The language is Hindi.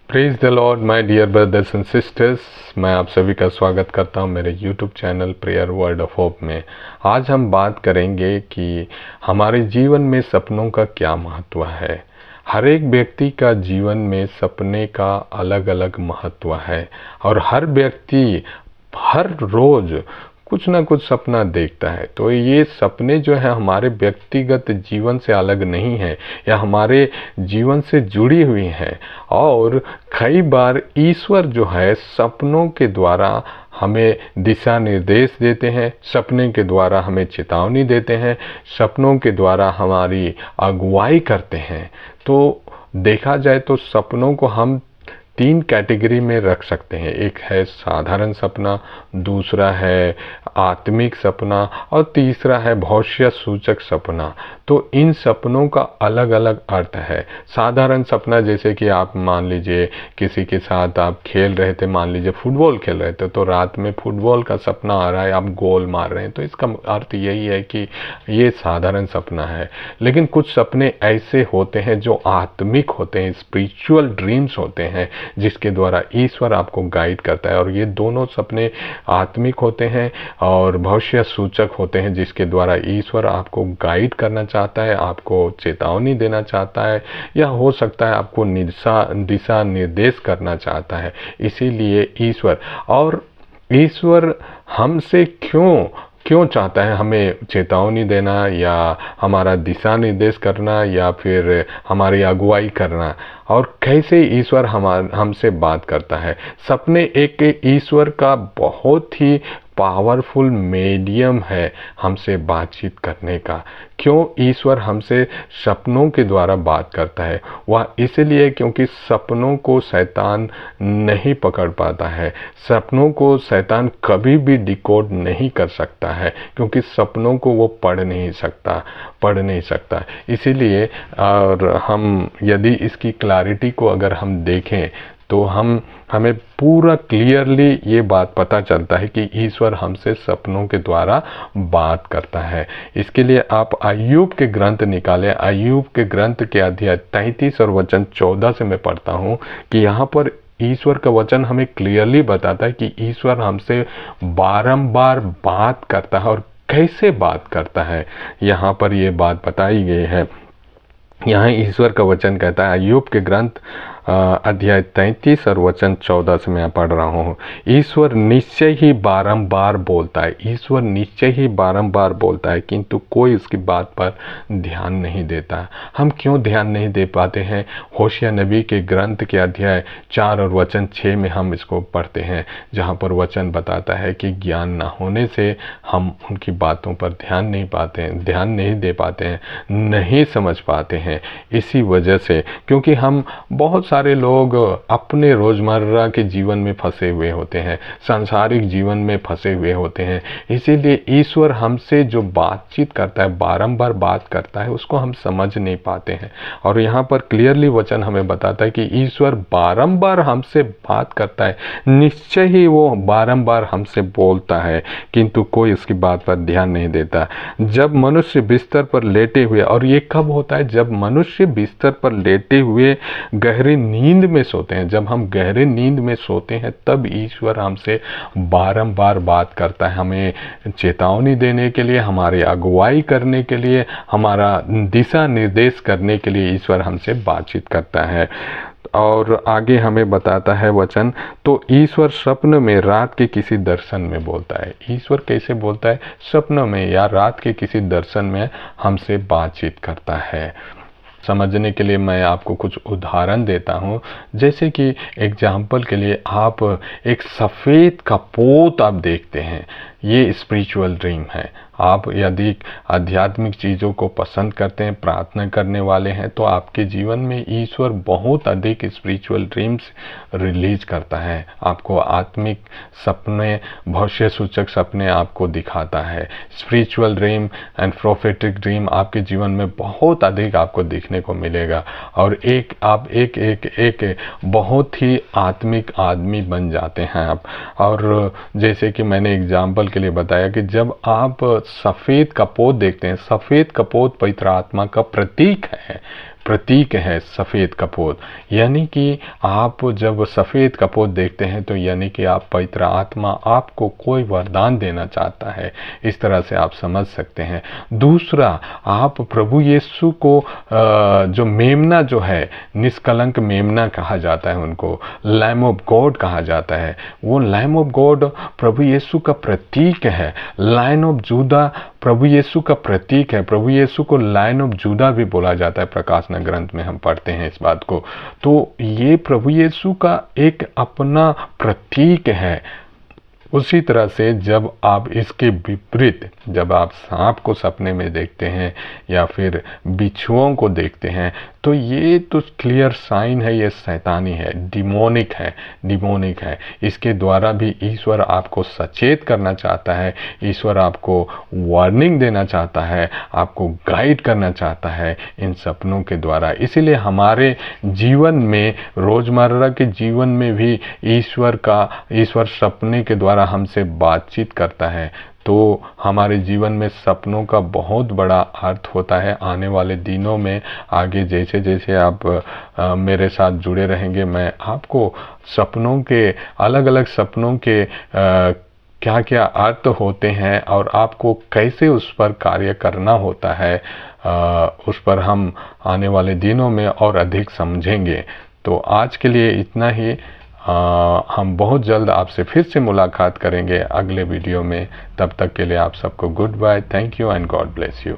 Praise the Lord my dear brothers and sisters. मैं आप सभी का स्वागत करता हूं मेरे YouTube channel Prayer Word of Hope में। आज हम बात करेंगे कि हमारे जीवन में सपनों का क्या महत्व है। हर एक व्यक्ति का जीवन में सपने का अलग अलग महत्व है और हर व्यक्ति हर रोज कुछ ना कुछ सपना देखता है। तो ये सपने जो है हमारे व्यक्तिगत जीवन से अलग नहीं है या हमारे जीवन से जुड़ी हुई हैं। और कई बार ईश्वर जो है सपनों के द्वारा हमें दिशा निर्देश देते हैं, सपने के द्वारा हमें चेतावनी देते हैं, सपनों के द्वारा हमारी अगुवाई करते हैं। तो देखा जाए तो सपनों को हम 3 कैटेगरी में रख सकते हैं। एक है साधारण सपना, दूसरा है आत्मिक सपना और तीसरा है भविष्य सूचक सपना। तो इन सपनों का अलग अलग अर्थ है। साधारण सपना जैसे कि आप मान लीजिए किसी के साथ आप खेल रहे थे, मान लीजिए फुटबॉल खेल रहे थे, तो रात में फुटबॉल का सपना आ रहा है, आप गोल मार रहे हैं, तो इसका अर्थ यही है कि ये साधारण सपना है। लेकिन कुछ सपने ऐसे होते हैं जो आत्मिक होते हैं, स्पिरिचुअल ड्रीम्स होते हैं, जिसके द्वारा ईश्वर आपको गाइड करता है। और ये दोनों सपने आत्मिक होते हैं और भविष्य सूचक होते हैं, जिसके द्वारा ईश्वर आपको गाइड करना चाहता है, आपको चेतावनी देना चाहता है, या हो सकता है आपको दिशा निर्देश करना चाहता है। इसीलिए ईश्वर हमसे क्यों चाहता है हमें चेतावनी देना या हमारा दिशा निर्देश करना या फिर हमारी अगुवाई करना, और कैसे ईश्वर हमसे बात करता है। सपने एक ईश्वर का बहुत ही पावरफुल मीडियम है हमसे बातचीत करने का। क्यों ईश्वर हमसे सपनों के द्वारा बात करता है? वह इसलिए क्योंकि सपनों को शैतान नहीं पकड़ पाता है, सपनों को शैतान कभी भी डिकोड नहीं कर सकता है, क्योंकि सपनों को वो पढ़ नहीं सकता। इसीलिए और हम यदि इसकी क्लैरिटी को अगर हम देखें तो हमें पूरा क्लियरली ये बात पता चलता है कि ईश्वर हमसे सपनों के द्वारा बात करता है। इसके लिए आप अय्यूब के ग्रंथ निकालें। अय्यूब के ग्रंथ के अध्याय 33 और वचन 14 से मैं पढ़ता हूँ कि यहाँ पर ईश्वर का वचन हमें क्लियरली बताता है कि ईश्वर हमसे बारंबार बात करता है और कैसे बात करता है। यहाँ पर ये बात बताई गई है। यहाँ ईश्वर का वचन कहता है, अय्यूब के ग्रंथ अध्याय 33 और वचन 14 से मैं पढ़ रहा हूँ। ईश्वर निश्चय ही बारंबार बोलता है, ईश्वर निश्चय ही बारंबार बोलता है, किंतु कोई उसकी बात पर ध्यान नहीं देता। हम क्यों ध्यान नहीं दे पाते हैं? होशिया नबी के ग्रंथ के अध्याय 4 और वचन 6 में हम इसको पढ़ते हैं, जहाँ पर वचन बताता है कि ज्ञान न होने से हम उनकी बातों पर ध्यान नहीं दे पाते हैं, नहीं समझ पाते हैं। इसी वजह से, क्योंकि हम बहुत सारे लोग अपने रोजमर्रा के जीवन में फंसे हुए होते हैं, सांसारिक जीवन में फंसे हुए होते हैं, इसीलिए ईश्वर हमसे जो बातचीत करता है, बारंबार बात करता है, उसको हम समझ नहीं पाते हैं। और यहाँ पर क्लियरली वचन हमें बताता है कि ईश्वर बारंबार हमसे बात करता है, निश्चय ही वो बारंबार हमसे बोलता है, किंतु कोई उसकी बात पर ध्यान नहीं देता। जब मनुष्य बिस्तर पर लेटे हुए, और ये कब होता है? जब मनुष्य बिस्तर पर लेटे हुए गहरी नींद में सोते हैं, जब हम गहरे नींद में सोते हैं, तब ईश्वर हमसे बारंबार बात करता है, हमें चेतावनी देने के लिए, हमारी अगुवाई करने के लिए, हमारा दिशा निर्देश करने के लिए ईश्वर हमसे बातचीत करता है। और आगे हमें बताता है वचन, तो ईश्वर स्वप्न में रात के किसी दर्शन में बोलता है। ईश्वर कैसे बोलता है? स्वप्न में या रात के किसी दर्शन में हमसे बातचीत करता है। समझने के लिए मैं आपको कुछ उदाहरण देता हूँ। जैसे कि एग्जाम्पल के लिए आप एक सफ़ेद कपोत आप देखते हैं, ये स्पिरिचुअल ड्रीम है। आप यदि आध्यात्मिक चीज़ों को पसंद करते हैं, प्रार्थना करने वाले हैं, तो आपके जीवन में ईश्वर बहुत अधिक स्पिरिचुअल ड्रीम्स रिलीज करता है। आपको आत्मिक सपने, भविष्य सूचक सपने आपको दिखाता है। Spiritual dream and prophetic dream आपके जीवन में बहुत अधिक आपको दिखने को मिलेगा और आप एक बहुत ही आत्मिक आदमी बन जाते हैं आप। और जैसे कि मैंने एग्जाम्पल के लिए बताया कि जब आप सफ़ेद कपोत देखते हैं, सफ़ेद कपोत पवित्र आत्मा का प्रतीक है। प्रतीक है सफ़ेद कपोत। यानी कि आप जब सफ़ेद कपोत देखते हैं तो यानी कि आप पवित्र आत्मा आपको कोई वरदान देना चाहता है, इस तरह से आप समझ सकते हैं। दूसरा, आप प्रभु यीशु को जो मेमना जो है, निष्कलंक मेमना कहा जाता है, उनको लैम ऑफ गॉड कहा जाता है। वो लैम ऑफ गॉड प्रभु यीशु का प्रतीक है। लायन ऑफ जूदा प्रभु यीशु का प्रतीक है। प्रभु यीशु को लायन ऑफ जूदा भी बोला जाता है, प्रकाशना ग्रंथ में हम पढ़ते हैं इस बात को। तो ये प्रभु यीशु का एक अपना प्रतीक है। उसी तरह से जब आप इसके विपरीत, जब आप सांप को सपने में देखते हैं या फिर बिच्छुओं को देखते हैं, तो ये तो क्लियर साइन है, ये शैतानी है, डिमोनिक है, डिमोनिक है। इसके द्वारा भी ईश्वर आपको सचेत करना चाहता है, ईश्वर आपको वार्निंग देना चाहता है, आपको गाइड करना चाहता है इन सपनों के द्वारा। इसीलिए हमारे जीवन में, रोज़मर्रा के जीवन में भी ईश्वर सपने के द्वारा हमसे बातचीत करता है। तो हमारे जीवन में सपनों का बहुत बड़ा अर्थ होता है। आने वाले दिनों में आगे जैसे जैसे आप मेरे साथ जुड़े रहेंगे, मैं आपको सपनों के, अलग अलग सपनों के क्या क्या अर्थ होते हैं और आपको कैसे उस पर कार्य करना होता है, उस पर हम आने वाले दिनों में और अधिक समझेंगे। तो आज के लिए इतना ही। हम बहुत जल्द आपसे फिर से मुलाकात करेंगे अगले वीडियो में। तब तक के लिए आप सबको goodbye, thank you and God bless you.